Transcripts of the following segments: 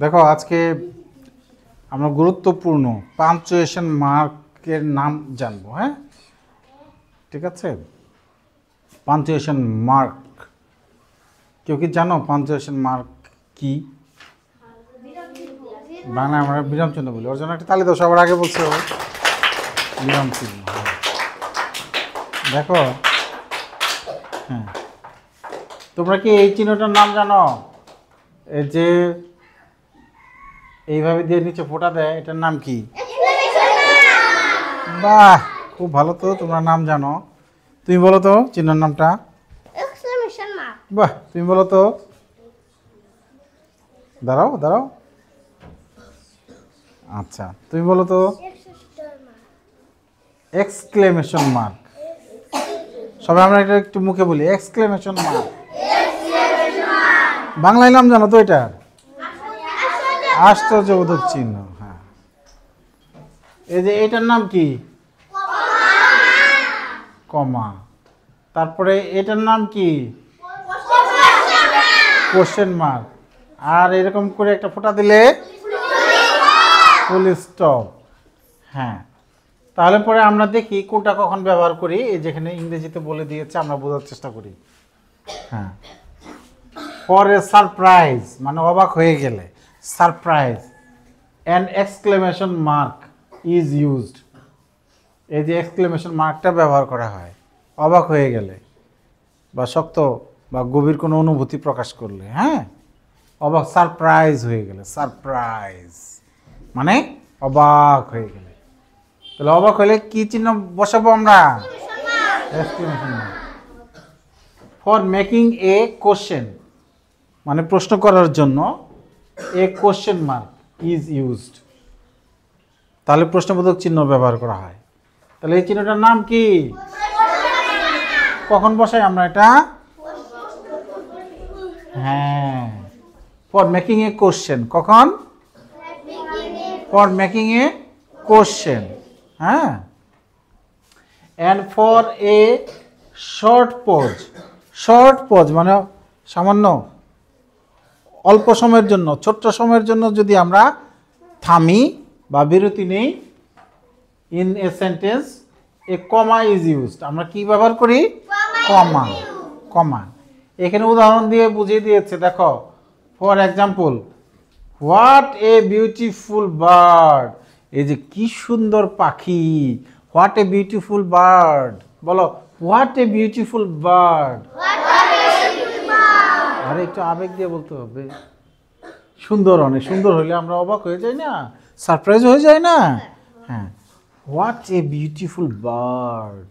দেখো আজকে আমরা গুরুত্বপূর্ণ পাঞ্চুয়েশন মার্কের নাম জানবো। হ্যাঁ, ঠিক আছে। পাঞ্চুয়েশন মার্ক, কেউ কি জানো পাঞ্চুয়েশন মার্ক কি? বাংলা আমরা বিরাম চিহ্ন বলি। ওর জন্য একটা তালি দাও, সবার আগে বলছে ও বিরাম চিহ্ন। দেখো, হ্যাঁ, তোমরা কি এই চিহ্নটার নাম জানো? এই যে এইভাবে দিয়ে নিচে ফোঁটা দেয়, এটার নাম কি? বাহ, খুব ভালো তো, তোমরা নাম জানো। তুমি বলো তো চিহ্নের নামটা। বাহ, তুমি বলো তো। দাঁড়াও দাঁড়াও, আচ্ছা তুমি বলো তো। Exclamation mark. সবাই আমরা এটা একটু মুখে বলি, এক্সক্লেমেশন মার্ক। বাংলায় নাম জানো তো এটা? আশ্চর্যবোধক চিহ্ন। হ্যাঁ, এই যে এটার নাম কি? কমা। তারপরে এটার নাম কি? Question mark. আর এরকম করে একটা ফোঁটা দিলে ফুল স্টপ। হ্যাঁ, তাহলে পরে আমরা দেখি কোনটা কখন ব্যবহার করি। এই যেখানে ইংরেজিতে বলে দিয়েছে, আমরা বোঝার চেষ্টা করি। হ্যাঁ, ফর এ সারপ্রাইজ মানে অবাক হয়ে গেলে, surprise, an exclamation mark is used. এই যে এক্সক্লেমেশন মার্কটা ব্যবহার করা হয় অবাক হয়ে গেলে বা শক্ত বা গভীর কোনো অনুভূতি প্রকাশ করলে। হ্যাঁ, অবাক, সারপ্রাইজ হয়ে গেলে, সারপ্রাইজ মানে অবাক হয়ে গেলে। তাহলে অবাক হলে কি চিহ্ন বসাবো আমরা? Exclamation mark. For making a question মানে প্রশ্ন করার জন্য এ কোশ্চেন মার্ক ইজ ইউজড। তাহলে প্রশ্নবোধক চিহ্ন ব্যবহার করা হয়। তাহলে এই চিহ্নটার নাম কি? কখন বসাই আমরা এটা? হ্যাঁ, ফর মেকিং এ কোশ্চেন। কখন? For making a question. হ্যাঁ, and for a short pause. Short pause মানে সামান্য অল্প সময়ের জন্য, ছোট্ট সময়ের জন্য যদি আমরা থামি বা বিরতি নেই, in a sentence A comma is used. আমরা কি ব্যবহার করি? কমা। কমা। এখানে উদাহরণ দিয়ে বুঝিয়ে দিয়েছে, দেখো। For example, what a beautiful bird. এই যে কি সুন্দর পাখি। What a beautiful bird. বলো, হোয়াট এ বিউটিফুল বার্ড। আরে একটু আবেগ দিয়ে বলতে হবে। সুন্দর, অনেক সুন্দর হলে আমরা অবাক হয়ে যাই না, সারপ্রাইজ হয়ে যায় না? হ্যাঁ, হোয়াট এ বিউটিফুল বার্ড।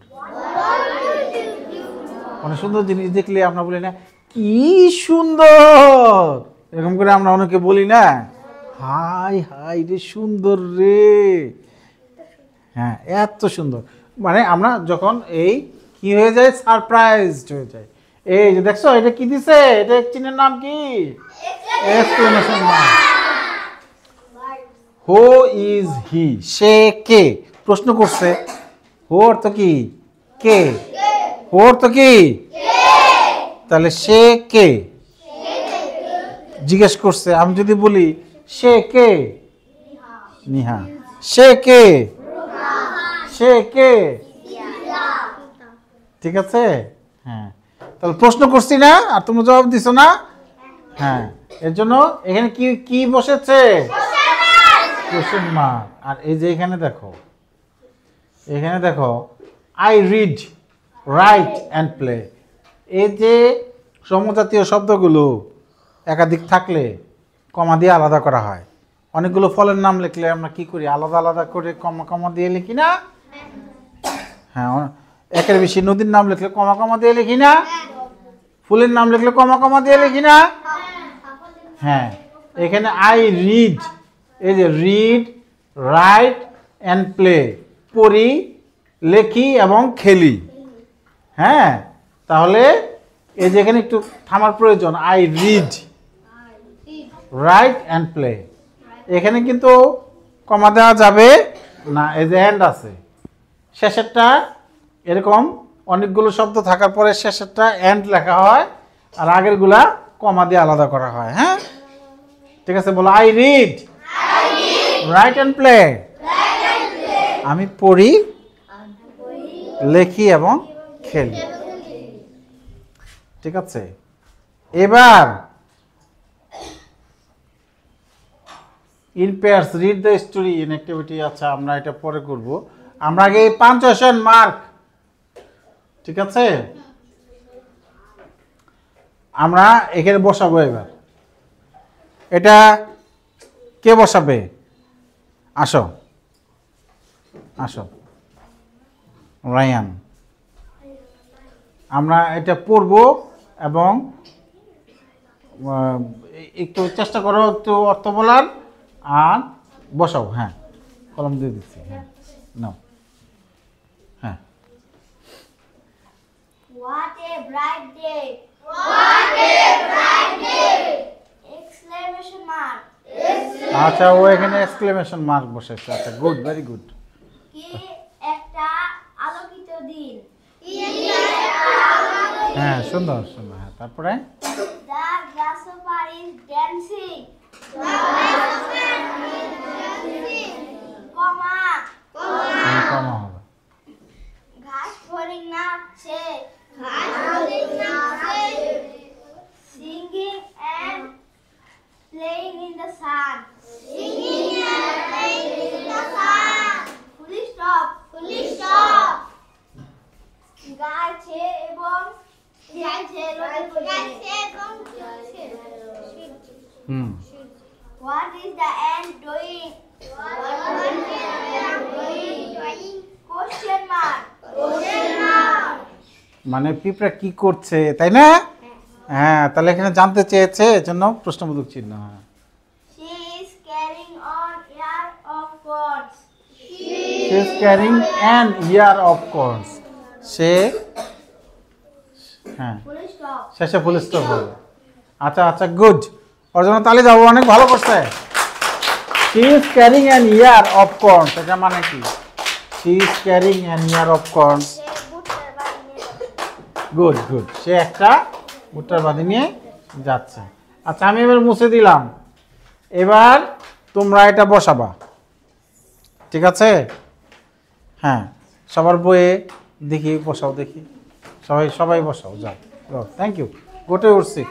অনেক সুন্দর জিনিস দেখলে আমরা বলি না কি সুন্দর, এরকম করে আমরা অনেকে বলি না, হাই হাই রে সুন্দর রে। হ্যাঁ, এত সুন্দর মানে আমরা যখন এই কি হয়ে যায়, সারপ্রাইজড হয়ে যায়। এই যে দেখছো এটা কি দিছে, এটা চিহ্নের নাম কি? Exclamation mark. Who is he. সে কে? প্রশ্ন করছে। হু অর্থ কি? কে। হু অর্থ কি? তাহলে সে কে জিজ্ঞেস করছে। আমি যদি বলি সে কে? নিহা। সে কে? সে কে? ঠিক আছে। হ্যাঁ, তাহলে প্রশ্ন করছি না, আর তোমরা জবাব দিছো না। হ্যাঁ, এর জন্য এখানে কি কি বসেছে? Question mark. আর এই যে এখানে দেখো, এখানে দেখো, I read, right and play. এই যে সমজাতীয় শব্দগুলো একাধিক থাকলে কমা দিয়ে আলাদা করা হয়। অনেকগুলো ফলের নাম লিখলে আমরা কি করি? আলাদা আলাদা করে কমা কমা দিয়ে লিখি না? হ্যাঁ, একের বেশি নদীর নাম লিখলে কমা কমা দিয়ে লিখি না? ফুলের নাম লিখলে কমা কমা দিয়ে লিখি না? হ্যাঁ, এখানে আই রিড, এই যে রিড, রাইট অ্যান্ড প্লে, পড়ি, লেখি এবং খেলি। হ্যাঁ, তাহলে এই যে এখানে একটু থামার প্রয়োজন। I read, right and play. এখানে কিন্তু কমা দেওয়া যাবে না, এই যে এন্ড আছে। শেষেরটা এরকম অনেকগুলো শব্দ থাকার পরে শেষেরটা এন্ড লেখা হয়, আর আগেরগুলা কমা দিয়ে আলাদা করা হয়। হ্যাঁ, ঠিক আছে, বলো I read, right and play. আমি পড়ি, লেখি এবং খেলি। ঠিক আছে, এবার in pairs read the story in activity. আচ্ছা, আমরা এটা পরে করব, আমরা আগে পাঞ্চুয়েশন মার্ক। ঠিক আছে, আমরা এখানে বসাবো। এবার এটা কে বসাবে? আসো আসো রায়ান। আমরা এটা পড়ব এবং একটু চেষ্টা করো একটু অর্থ বলার, আর বসাও। হ্যাঁ, কলম দিয়ে দিচ্ছি। হ্যাঁ, নাও। হ্যাঁ, What a bright day! What a bright day! Exclamation mark! আচ্ছা, ও এখানে এক্সক্লেমেশন মার্ক বসেছে। আচ্ছা, গুড, ভেরি গুড। কি একটা আলোকিত দিন! হ্যাঁ, সুন্দর সুন্দর। হ্যাঁ, তারপরে The grasshopper is dancing! কমা কমা হবে। ঘাস ফড়িং নাচছে! Singing and playing in the sun! Full stop! গাছে এবং হুম, What is the ant doing? Question mark. মানে পিঁপড়া কি করছে, তাই না? হ্যাঁ, তাহলে এখানে জানতে চেয়েছে, এজন্য প্রশ্নবোধক চিহ্ন। হ্যাঁ, She is carrying on ear of cords. she is carrying an ear of corns. সে, হ্যাঁ, Full stop. শেষে ফুল স্টপ হবে। আচ্ছা আচ্ছা, গুড। ওর জন্য তালি যাবো, অনেক ভালো করছে। she is carrying an ear of corns, এটা মানে কি? she is carrying an ear of corns. সে ভুট্টার বাড়ি নিয়ে যাবে। গুড গুড, সে একটা ভুট্টার বাদি নিয়ে যাচ্ছে। আচ্ছা, আমি এবার মুছে দিলাম। এবার তোমরা এটা বসাবা। ঠিক আছে? হ্যাঁ, সবার বইয়ে দেখি বসাও, দেখি সবাই সবাই বসাও। যাও, thank you, go to your seat.